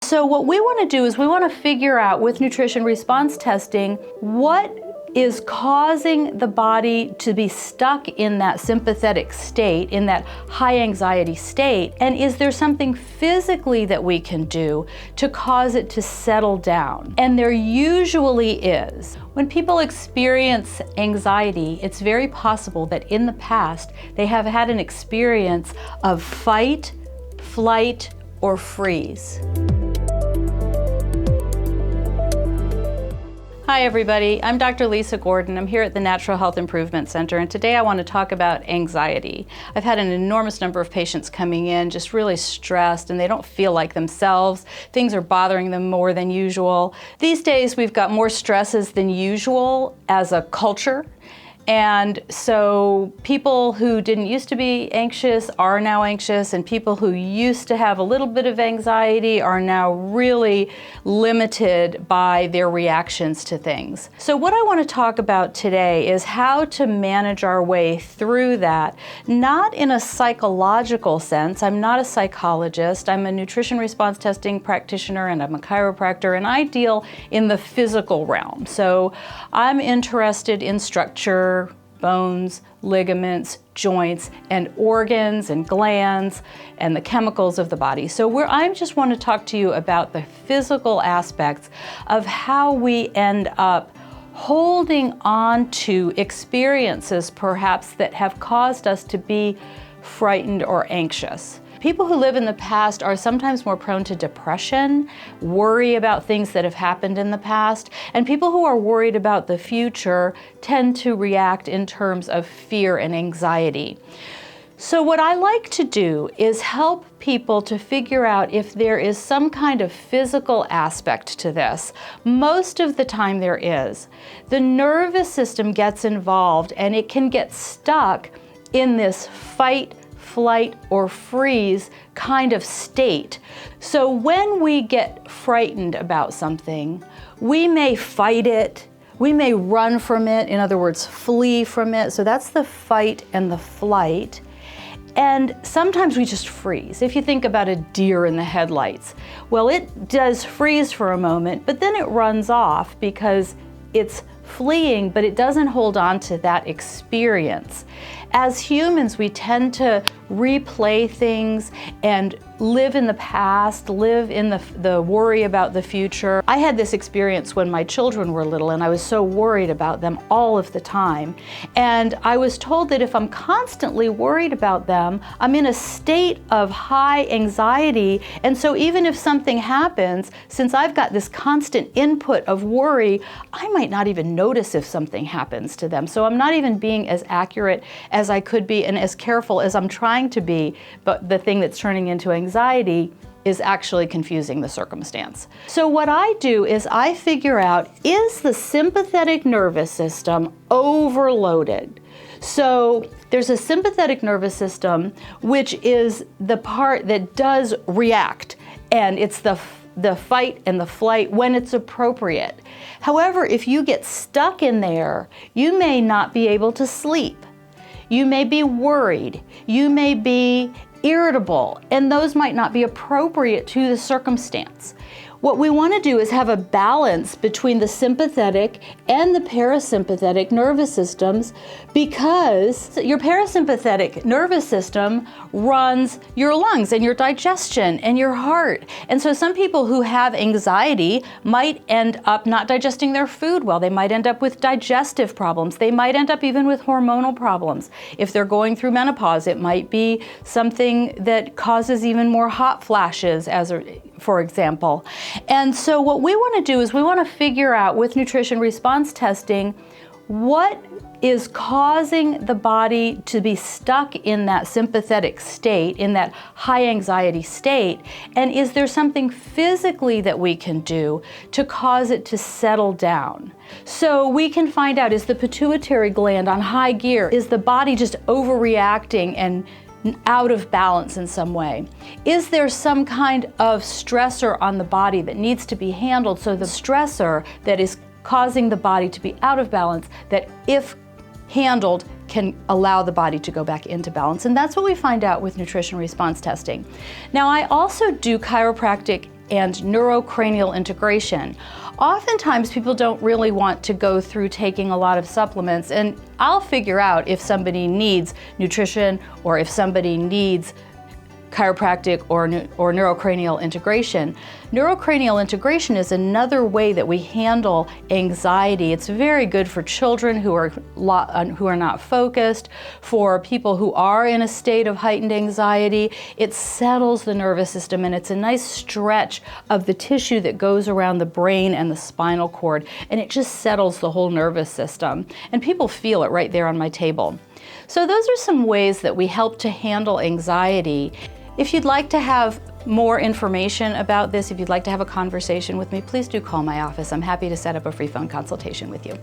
So what we want to do is we want to figure out with nutrition response testing what is causing the body to be stuck in that sympathetic state, in that high anxiety state, and is there something physically that we can do to cause it to settle down? And there usually is. When people experience anxiety, it's very possible that in the past they have had an experience of fight, flight, or freeze. Hi everybody, I'm Dr. Lisa Gordon. I'm here at the Natural Health Improvement Center, and today I want to talk about anxiety. I've had an enormous number of patients coming in just really stressed and they don't feel like themselves. Things are bothering them more than usual. These days we've got more stresses than usual as a culture. And so people who didn't used to be anxious are now anxious, and people who used to have a little bit of anxiety are now really limited by their reactions to things. So what I want to talk about today is how to manage our way through that, not in a psychological sense. I'm not a psychologist. I'm a nutrition response testing practitioner and I'm a chiropractor, and I deal in the physical realm. So I'm interested in structure, bones, ligaments, joints, and organs and glands and the chemicals of the body. So I just want to talk to you about the physical aspects of how we end up holding on to experiences perhaps that have caused us to be frightened or anxious. People who live in the past are sometimes more prone to depression, worry about things that have happened in the past, and people who are worried about the future tend to react in terms of fear and anxiety. So what I like to do is help people to figure out if there is some kind of physical aspect to this. Most of the time there is. The nervous system gets involved and it can get stuck in this fight, flight, or freeze kind of state. So when we get frightened about something, we may fight it, we may run from it, in other words, flee from it. So that's the fight and the flight. And sometimes we just freeze. If you think about a deer in the headlights, well, it does freeze for a moment, but then it runs off because it's fleeing, but it doesn't hold on to that experience. As humans, we tend to replay things and live in the past, live in the worry about the future. I had this experience when my children were little and I was so worried about them all of the time. And I was told that if I'm constantly worried about them, I'm in a state of high anxiety. And so even if something happens, since I've got this constant input of worry, I might not even notice if something happens to them. So I'm not even being as accurate as I could be and as careful as I'm trying to be, but the thing that's turning into anxiety is actually confusing the circumstance. So what I do is I figure out, is the sympathetic nervous system overloaded? So there's a sympathetic nervous system, which is the part that does react, and it's the fight and the flight when it's appropriate. However, if you get stuck in there, you may not be able to sleep. You may be worried, you may be irritable, and those might not be appropriate to the circumstance. What we want to do is have a balance between the sympathetic and the parasympathetic nervous systems, because your parasympathetic nervous system runs your lungs and your digestion and your heart. And so some people who have anxiety might end up not digesting their food well. They might end up with digestive problems. They might end up even with hormonal problems. If they're going through menopause, it might be something that causes even more hot flashes, for example. And so what we want to do is we want to figure out with nutrition response testing what is causing the body to be stuck in that sympathetic state, in that high anxiety state, and is there something physically that we can do to cause it to settle down? So we can find out, is the pituitary gland on high gear? Is the body just overreacting and out of balance in some way? Is there some kind of stressor on the body that needs to be handled, so the stressor that is causing the body to be out of balance, that if handled can allow the body to go back into balance? And that's what we find out with nutrition response testing. Now, I also do chiropractic and neurocranial integration. Oftentimes people don't really want to go through taking a lot of supplements, and I'll figure out if somebody needs nutrition or if somebody needs chiropractic or neurocranial integration. Neurocranial integration is another way that we handle anxiety. It's very good for children who are not focused, for people who are in a state of heightened anxiety. It settles the nervous system, and it's a nice stretch of the tissue that goes around the brain and the spinal cord, and it just settles the whole nervous system. And people feel it right there on my table. So those are some ways that we help to handle anxiety. If you'd like to have more information about this, if you'd like to have a conversation with me, please do call my office. I'm happy to set up a free phone consultation with you.